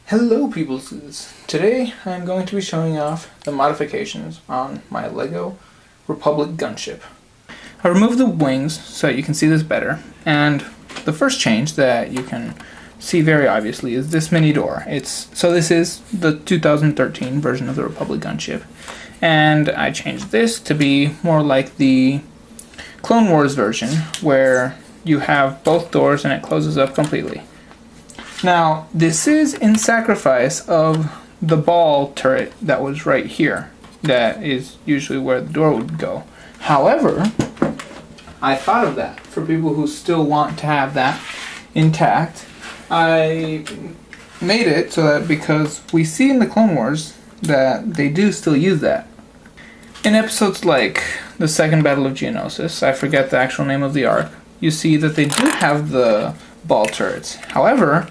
Hello peoples, today I'm going to be showing off the modifications on my LEGO Republic Gunship. I removed the wings so that you can see this better, and the first change that you can see very obviously is this mini door. This is the 2013 version of the Republic Gunship, and I changed this to be more like the Clone Wars version where you have both doors and it closes up completely. Now, this is in sacrifice of the ball turret that was right here. That is usually where the door would go. However, I thought of that for people who still want to have that intact. I made it so that because we see in the Clone Wars that they do still use that. In episodes like the Second Battle of Geonosis, I forget the actual name of the arc, you see that they do have the ball turrets. However,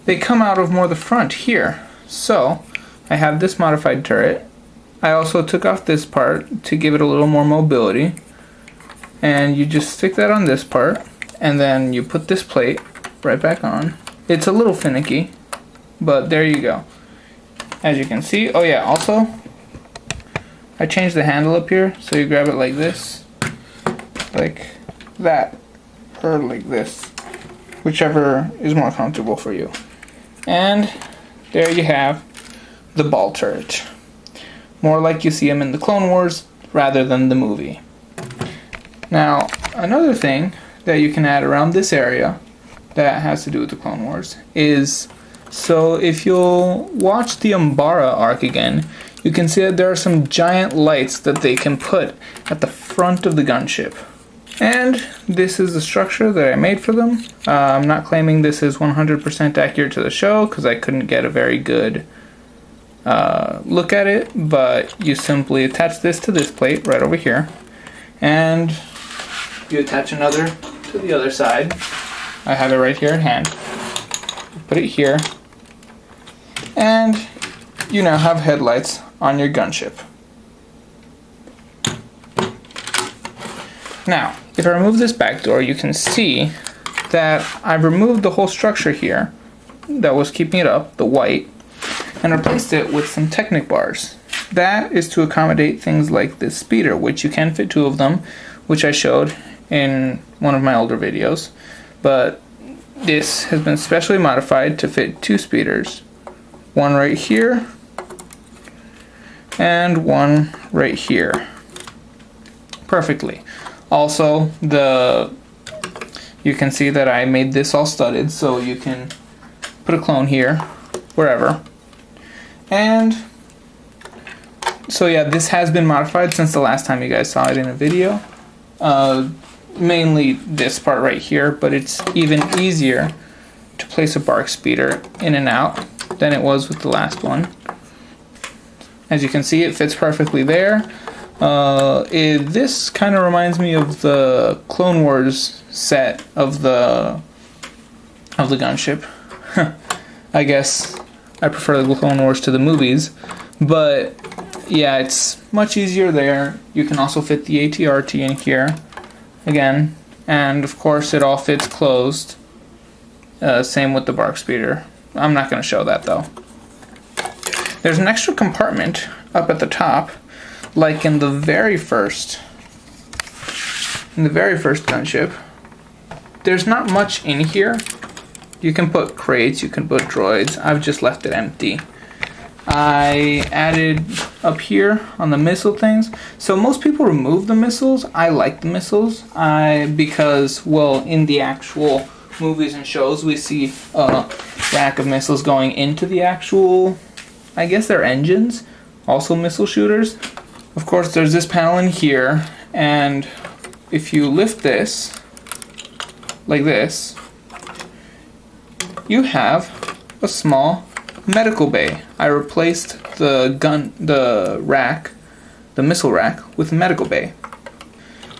they come out of more the front here. So I have this modified turret. I also took off this part to give it a little more mobility. And you just stick that on this part, and then you put this plate right back on. It's a little finicky, but there you go. As you can see, oh yeah, also, I changed the handle up here, so you grab it like this, like that, or like this, whichever is more comfortable for you. And there you have the ball turret. More like you see them in the Clone Wars rather than the movie. Now, another thing that you can add around this area that has to do with the Clone Wars is, so if you'll watch the Umbara arc again, you can see that there are some giant lights that they can put at the front of the gunship. And this is the structure that I made for them. I'm not claiming this is 100% accurate to the show because I couldn't get a very good look at it, but you simply attach this to this plate right over here, and you attach another to the other side. I have it right here at hand. Put it here, and you now have headlights on your gunship. Now, if I remove this back door, you can see that I've removed the whole structure here that was keeping it up, the white, and replaced it with some Technic bars. That is to accommodate things like this speeder, which you can fit 2 of them, which I showed in one of my older videos. But this has been specially modified to fit 2 speeders. One right here, and one right here. Perfectly. Also, you can see that I made this all studded, so you can put a clone here, wherever. And so yeah, this has been modified since the last time you guys saw it in a video. Mainly this part right here, but it's even easier to place a bark speeder in and out than it was with the last one. As you can see, it fits perfectly there. This kind of reminds me of the Clone Wars set of the gunship. I guess I prefer the Clone Wars to the movies, but yeah, it's much easier there. You can also fit the ATRT in here again, and of course it all fits closed. Same with the bark speeder. I'm not going to show that though. There's an extra compartment up at the top, like in the very first gunship. There's not much in here. You can put crates, you can put droids. I've just left it empty. I added up here on the missile things. So most people remove the missiles. I like the missiles because, well, in the actual movies and shows we see a rack of missiles going into the actual, I guess they're engines, also missile shooters. Of course, there's this panel in here, and if you lift this, like this, you have a small medical bay. I replaced the missile rack with a medical bay.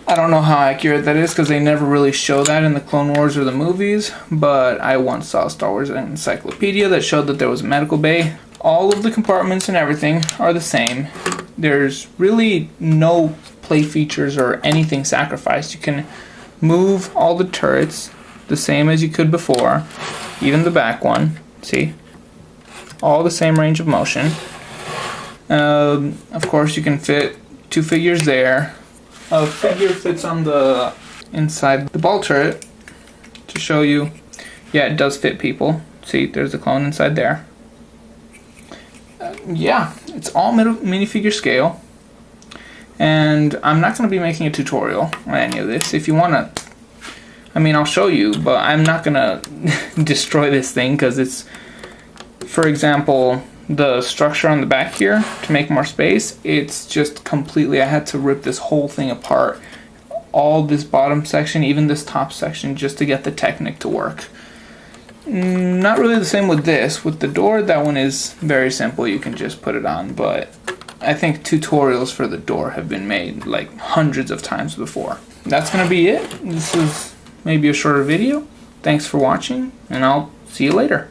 I don't know how accurate that is because they never really show that in the Clone Wars or the movies, but I once saw a Star Wars encyclopedia that showed that there was a medical bay. All of the compartments and everything are the same. There's really no play features or anything sacrificed. You can move all the turrets the same as you could before, even the back one. See? all the same range of motion. Of course, you can fit 2 figures there. A figure fits on the inside the ball turret to show you. Yeah, it does fit people. See, there's a clone inside there. Yeah, it's all minifigure scale. And I'm not going to be making a tutorial on any of this. If you want to, I mean, I'll show you, but I'm not going to destroy this thing because it's, for example, the structure on the back here to make more space, it's just completely, I had to rip this whole thing apart. All this bottom section, even this top section, just to get the Technic to work. Not really the same with this. With the door, that one is very simple. You can just put it on, but I think tutorials for the door have been made like hundreds of times before. That's gonna be it. This is maybe a shorter video. Thanks for watching, and I'll see you later.